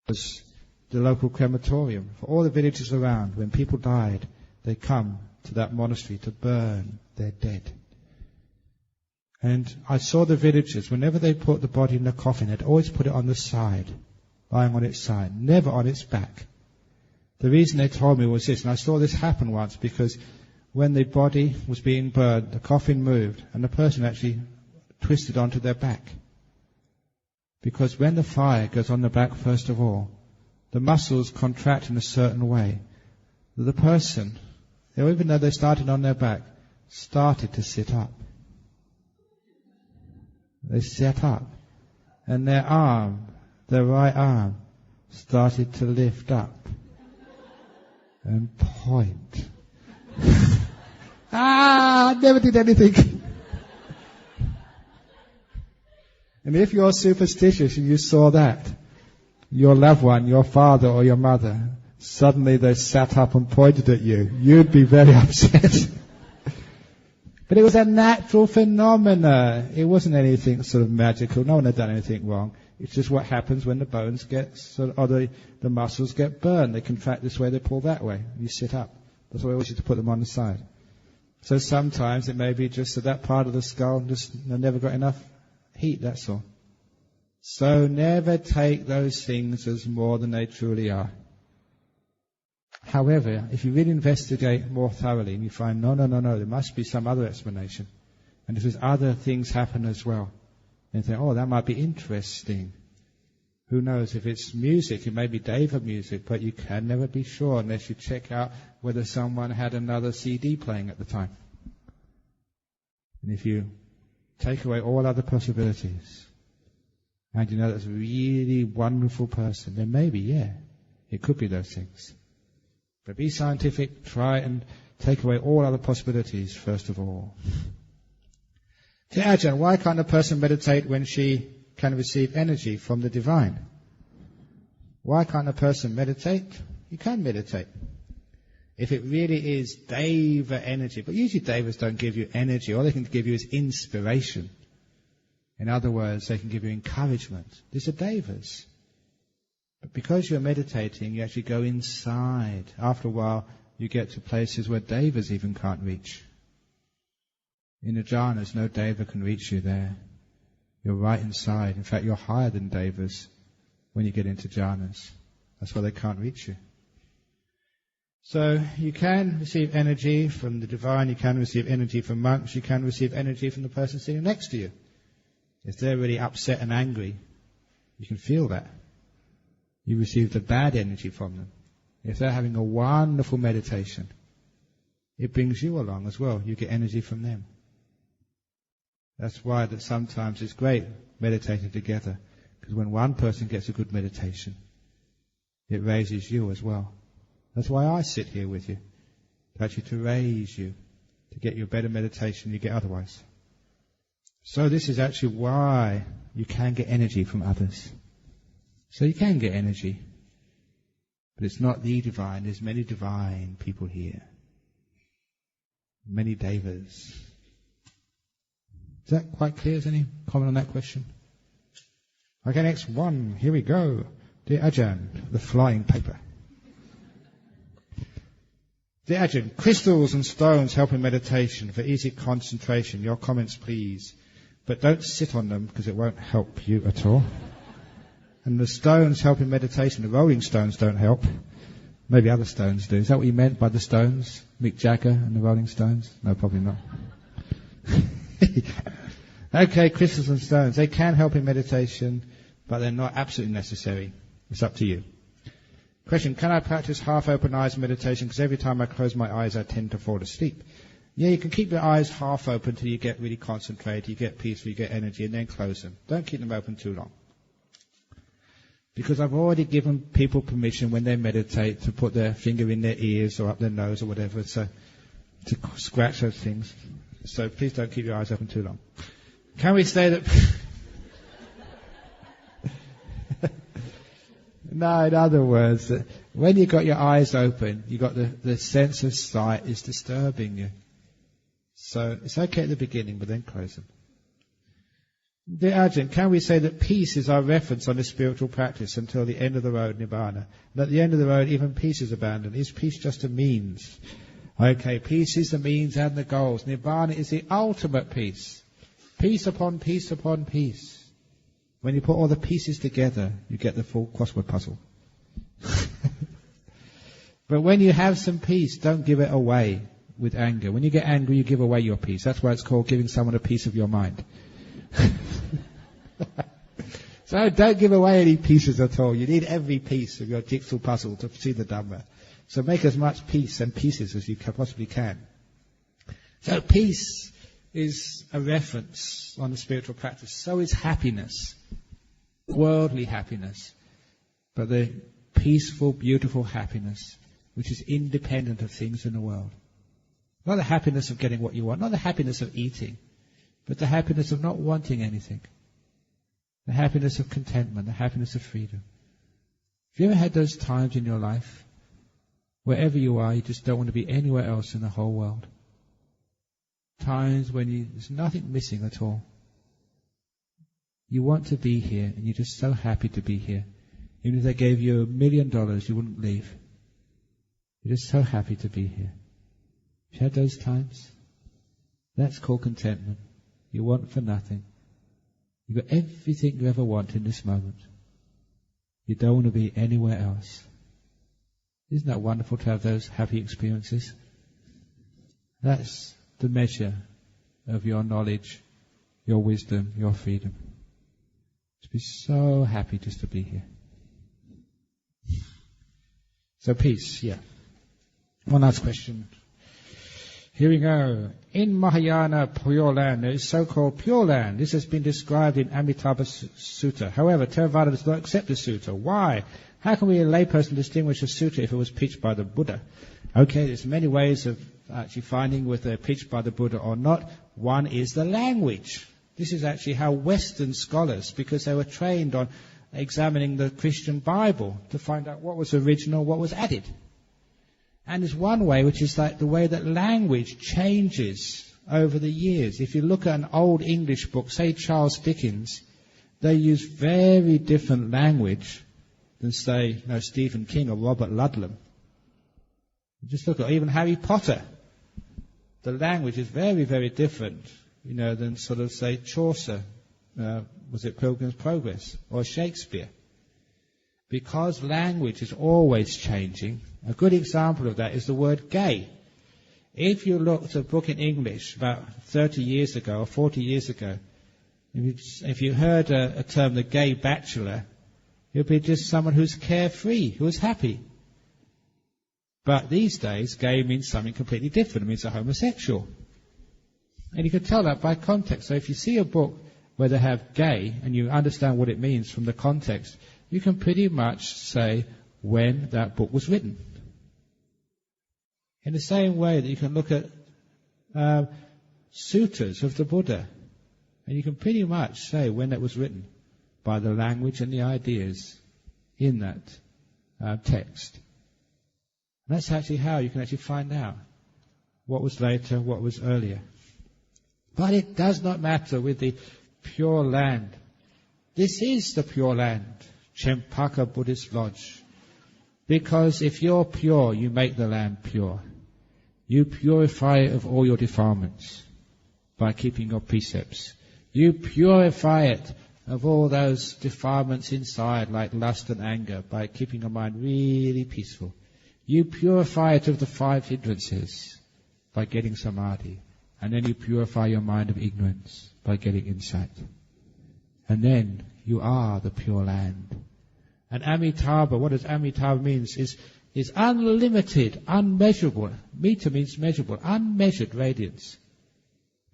was the local crematorium. For all the villages around, when people died, they come to that monastery to burn their dead. And I saw the villagers, whenever they put the body in the coffin, they'd always put it on the side, lying on its side, never on its back. The reason they told me was this, and I saw this happen once, because when the body was being burned, the coffin moved, and the person actually twisted onto their back. Because when the fire goes on the back, first of all, the muscles contract in a certain way. The person, even though they started on their back, started to sit up. They sat up, and their right arm, started to lift up and point. I never did anything. And if you're superstitious and you saw that, your loved one, your father or your mother, suddenly they sat up and pointed at you, you'd be very upset. But it was a natural phenomena. It wasn't anything sort of magical. No one had done anything wrong. It's just what happens when the bones get, or the muscles get burned. They contract this way, they pull that way. You sit up. That's why I always used to put them on the side. So sometimes it may be just that part of the skull just never got enough heat, that's all. So never take those things as more than they truly are. However, if you really investigate more thoroughly and you find, no, there must be some other explanation. And if there's other things happen as well, then you think, oh, that might be interesting. Who knows, if it's music, it may be Deva music, but you can never be sure unless you check out whether someone had another CD playing at the time. And if you take away all other possibilities, and you know that's a really wonderful person, then maybe, yeah, it could be those things. But be scientific, try and take away all other possibilities first of all. To Ajahn, why can't a person meditate when she can receive energy from the divine? Why can't a person meditate? You can meditate. If it really is Deva energy, but usually Devas don't give you energy, all they can give you is inspiration. In other words, they can give you encouragement. These are Devas. But because you're meditating, you actually go inside. After a while, you get to places where Devas even can't reach. In the jhanas, no Deva can reach you there. You're right inside. In fact, you're higher than Devas when you get into jhanas. That's why they can't reach you. So you can receive energy from the divine, you can receive energy from monks, you can receive energy from the person sitting next to you. If they're really upset and angry, you can feel that. You receive the bad energy from them. If they're having a wonderful meditation, it brings you along as well. You get energy from them. That's why that sometimes it's great meditating together. Because when one person gets a good meditation, it raises you as well. That's why I sit here with you. Actually to raise you, to get you a better meditation than you get otherwise. So this is actually why you can get energy from others. So you can get energy. But it's not the divine. There's many divine people here. Many Devas. Is that quite clear? Is any comment on that question? Okay, next one. Here we go. Dear Ajahn, the flying paper. Dear Ajahn, crystals and stones help in meditation for easy concentration. Your comments, please. But don't sit on them because it won't help you at all. And the stones help in meditation. The rolling stones don't help. Maybe other stones do. Is that what you meant by the stones? Mick Jagger and the Rolling Stones? No, probably not. Okay, crystals and stones. They can help in meditation, but they're not absolutely necessary. It's up to you. Question, can I practice half-open eyes meditation? Because every time I close my eyes, I tend to fall asleep. Yeah, you can keep your eyes half open till you get really concentrated, you get peaceful, you get energy, and then close them. Don't keep them open too long. Because I've already given people permission when they meditate to put their finger in their ears or up their nose or whatever, so to scratch those things. So please don't keep your eyes open too long. Can we say that... No, in other words, when you've got your eyes open, you've got the sense of sight is disturbing you. So it's okay at the beginning, but then close them. Dear Ajahn, can we say that peace is our reference on this spiritual practice until the end of the road, Nibbana? And at the end of the road, even peace is abandoned. Is peace just a means? Okay, peace is the means and the goals. Nibbana is the ultimate peace. Peace upon peace upon peace. When you put all the pieces together, you get the full crossword puzzle. But when you have some peace, don't give it away with anger. When you get angry, you give away your peace. That's why it's called giving someone a piece of your mind. So don't give away any pieces at all. You need every piece of your jigsaw puzzle to see the Dhamma. So make as much peace and pieces as you possibly can. So peace is a reference on the spiritual practice. So is happiness, worldly happiness, but the peaceful, beautiful happiness which is independent of things in the world. Not the happiness of getting what you want, not the happiness of eating, but the happiness of not wanting anything. The happiness of contentment, the happiness of freedom. Have you ever had those times in your life, wherever you are, you just don't want to be anywhere else in the whole world? Times when there's nothing missing at all. You want to be here, and you're just so happy to be here. Even if they gave you $1 million, you wouldn't leave. You're just so happy to be here. Have you had those times? That's called contentment. You want for nothing. You've got everything you ever want in this moment. You don't want to be anywhere else. Isn't that wonderful to have those happy experiences? That's the measure of your knowledge, your wisdom, your freedom. To be so happy just to be here. So peace, yeah. One last question. Here we go. In Mahayana Pure Land, there is so-called Pure Land. This has been described in Amitabha Sutta. However, Theravada does not accept the Sutta. Why? How can we, a layperson, distinguish a Sutta if it was preached by the Buddha? Okay, there's many ways of actually finding whether they're preached by the Buddha or not. One is the language. This is actually how Western scholars, because they were trained on examining the Christian Bible to find out what was original, what was added. And there's one way, which is like the way that language changes over the years. If you look at an old English book, say Charles Dickens, they use very different language than, say, Stephen King or Robert Ludlum. Just look at even Harry Potter. The language is very, very different, than sort of, say, Chaucer, was it Pilgrim's Progress, or Shakespeare. Because language is always changing. A good example of that is the word gay. If you looked at a book in English about 30 years ago or 40 years ago, if you heard a term, the gay bachelor, it would be just someone who's carefree, who's happy. But these days, gay means something completely different. It means a homosexual. And you can tell that by context. So if you see a book where they have gay, and you understand what it means from the context, you can pretty much say when that book was written. In the same way that you can look at suttas of the Buddha, and you can pretty much say when that was written by the language and the ideas in that text. And that's actually how you can actually find out what was later, what was earlier. But it does not matter with the Pure Land. This is the Pure Land, Chempaka Buddhist Lodge. Because if you're pure, you make the land pure. You purify it of all your defilements by keeping your precepts. You purify it of all those defilements inside, like lust and anger, by keeping your mind really peaceful. You purify it of the 5 hindrances by getting samadhi. And then you purify your mind of ignorance by getting insight. And then you are the Pure Land. And Amitabha, what does Amitabha means? Is unlimited, unmeasurable. Mita means measurable, unmeasured radiance.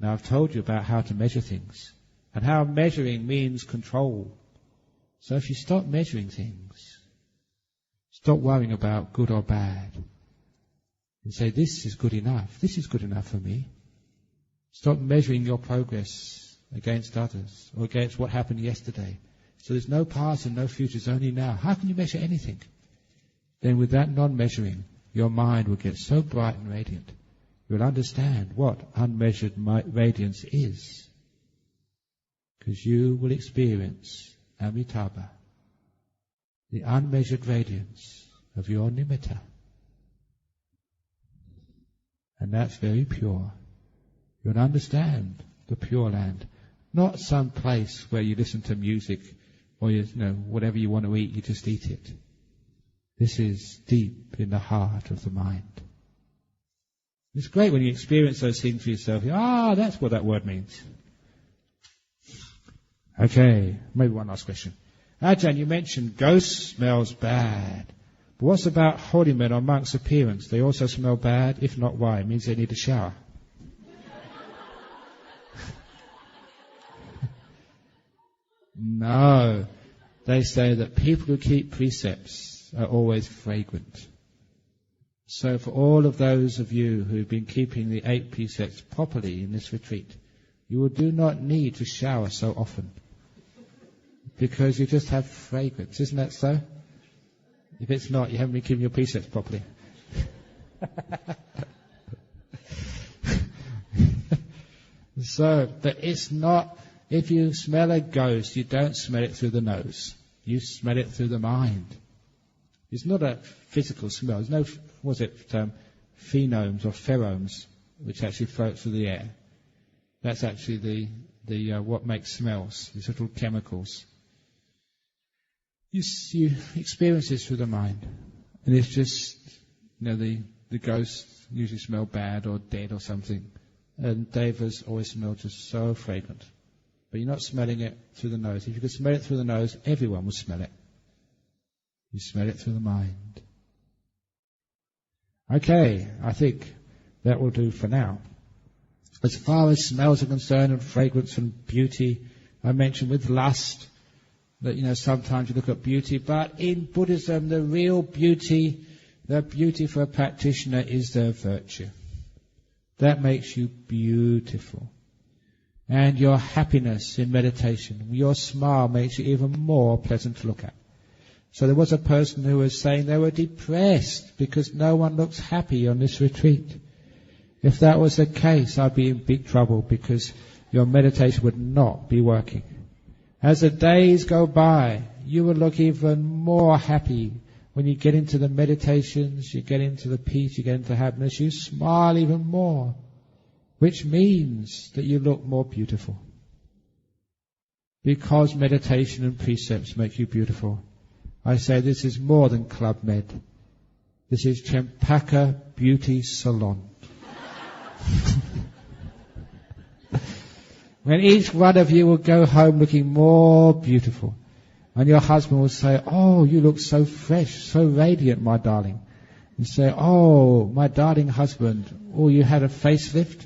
Now I've told you about how to measure things, and how measuring means control. So if you stop measuring things, stop worrying about good or bad, and say, this is good enough for me. Stop measuring your progress against others, or against what happened yesterday. So there's no past and no future, it's only now. How can you measure anything? Then with that non-measuring, your mind will get so bright and radiant. You'll understand what unmeasured radiance is. because you will experience Amitabha, the unmeasured radiance of your nimitta. And that's very pure. You'll understand the Pure Land. Not some place where you listen to music or whatever you want to eat, you just eat it. This is deep in the heart of the mind. It's great when you experience those things for yourself. That's what that word means. Okay, maybe one last question. Ajahn, you mentioned ghost smells bad. But what's about holy men or monks' appearance? They also smell bad? If not, why? It means they need a shower. No. They say that people who keep precepts are always fragrant. So for all of those of you who've been keeping the 8 precepts properly in this retreat, you do not need to shower so often. Because you just have fragrance. Isn't that so? If it's not, you haven't been keeping your precepts properly. So, but it's not, if you smell a ghost, you don't smell it through the nose. You smell it through the mind. It's not a physical smell. There's no, phenomes or pheromones, which actually float through the air. That's actually the what makes smells, these little chemicals. You experience this through the mind. And it's just, the ghosts usually smell bad or dead or something. And devas always smell just so fragrant. But you're not smelling it through the nose. If you could smell it through the nose, everyone would smell it. You smell it through the mind. Okay, I think that will do for now. As far as smells are concerned and fragrance and beauty, I mentioned with lust that, sometimes you look at beauty, but in Buddhism, the real beauty, the beauty for a practitioner is their virtue. That makes you beautiful. And your happiness in meditation, your smile makes you even more pleasant to look at. So there was a person who was saying they were depressed because no one looks happy on this retreat. If that was the case, I'd be in big trouble because your meditation would not be working. As the days go by, you will look even more happy. When you get into the meditations, you get into the peace, you get into happiness, you smile even more, which means that you look more beautiful. Because meditation and precepts make you beautiful. I say this is more than Club Med. This is Champaka Beauty Salon. When each one of you will go home looking more beautiful. And your husband will say, "Oh, you look so fresh, so radiant, my darling." And say, "Oh, my darling husband, oh, you had a facelift?"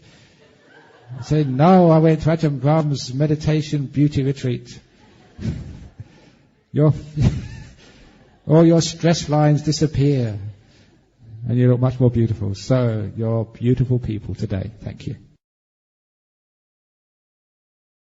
And say, "No, I went to Ajahn Brahm's meditation beauty retreat." All your stress lines disappear. And you look much more beautiful. So, you're beautiful people today. Thank you.